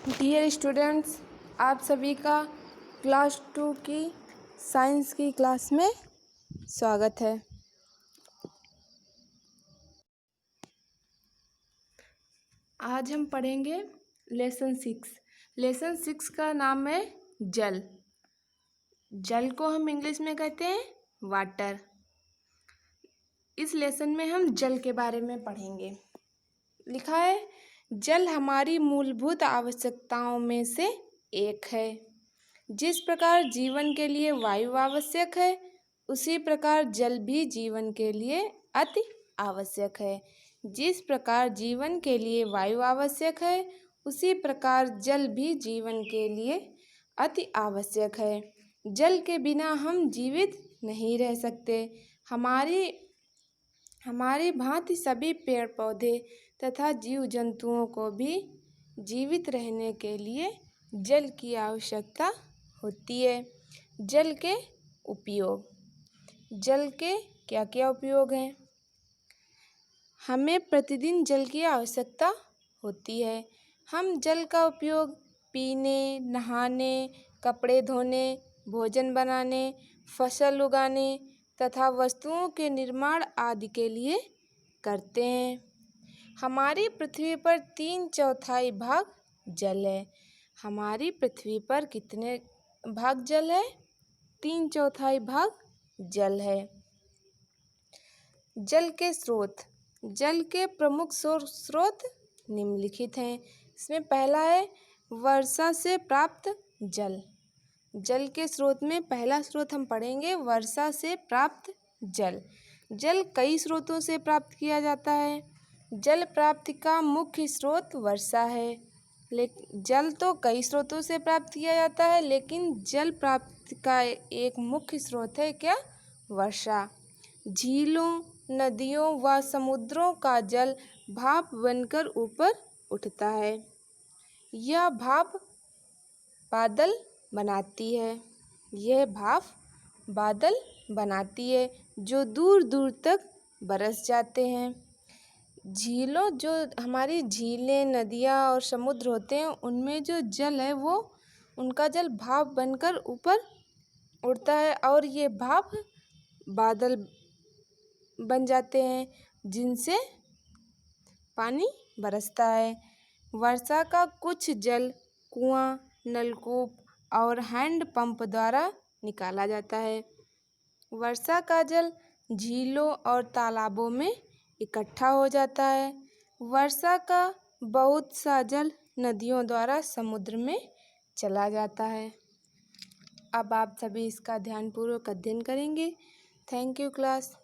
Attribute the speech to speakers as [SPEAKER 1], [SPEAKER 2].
[SPEAKER 1] Dear students, आप सभी का क्लास 2 की साइंस की क्लास में स्वागत है। आज हम पढ़ेंगे लेसन 6। लेसन 6 का नाम है जल। जल को हम इंग्लिश में कहते हैं वाटर। इस लेसन में हम जल के बारे में पढ़ेंगे। लिखा है, जल हमारी मूलभूत आवश्यकताओं में से एक है। जिस प्रकार जीवन के लिए वायु आवश्यक है, उसी प्रकार जल भी जीवन के लिए अति आवश्यक है। जिस प्रकार जीवन के लिए वायु आवश्यक है, उसी प्रकार जल भी जीवन के लिए अति आवश्यक है। जल के बिना हम जीवित नहीं रह सकते। हमारी भांति सभी पेड़ पौधे तथा जीव जंतुओं को भी जीवित रहने के लिए जल की आवश्यकता होती है। जल के उपयोग। जल के क्या क्या उपयोग हैं? हमें प्रतिदिन जल की आवश्यकता होती है। हम जल का उपयोग पीने, नहाने, कपड़े धोने, भोजन बनाने, फसल उगाने तथा वस्तुओं के निर्माण आदि के लिए करते हैं। हमारी पृथ्वी पर 3/4 भाग जल है। हमारी पृथ्वी पर कितने भाग जल है? 3/4 भाग जल है। जल के स्रोत। जल के प्रमुख स्रोत निम्नलिखित हैं। इसमें पहला है वर्षा से प्राप्त जल। जल के स्रोत में पहला स्रोत हम पढ़ेंगे वर्षा से प्राप्त जल। जल कई स्रोतों से प्राप्त किया जाता है। जल प्राप्ति का मुख्य स्रोत वर्षा है। जल तो कई स्रोतों से प्राप्त किया जाता है, लेकिन जल प्राप्ति का एक मुख्य स्रोत है क्या? वर्षा। झीलों, नदियों व समुद्रों का जल भाप बनकर ऊपर उठता है। यह भाप बादल बनाती है। यह भाप बादल बनाती है जो दूर दूर तक बरस जाते हैं। झीलों, जो हमारी झीलें, नदियाँ और समुद्र होते हैं, उनमें जो जल है वो उनका जल भाप बनकर ऊपर उड़ता है और ये भाप बादल बन जाते हैं जिनसे पानी बरसता है। वर्षा का कुछ जल कुआं, नलकूप और हैंडपंप द्वारा निकाला जाता है। वर्षा का जल झीलों और तालाबों में इकट्ठा हो जाता है। वर्षा का बहुत सा जल नदियों द्वारा समुद्र में चला जाता है। अब आप सभी इसका ध्यानपूर्वक अध्ययन करेंगे। Thank you class.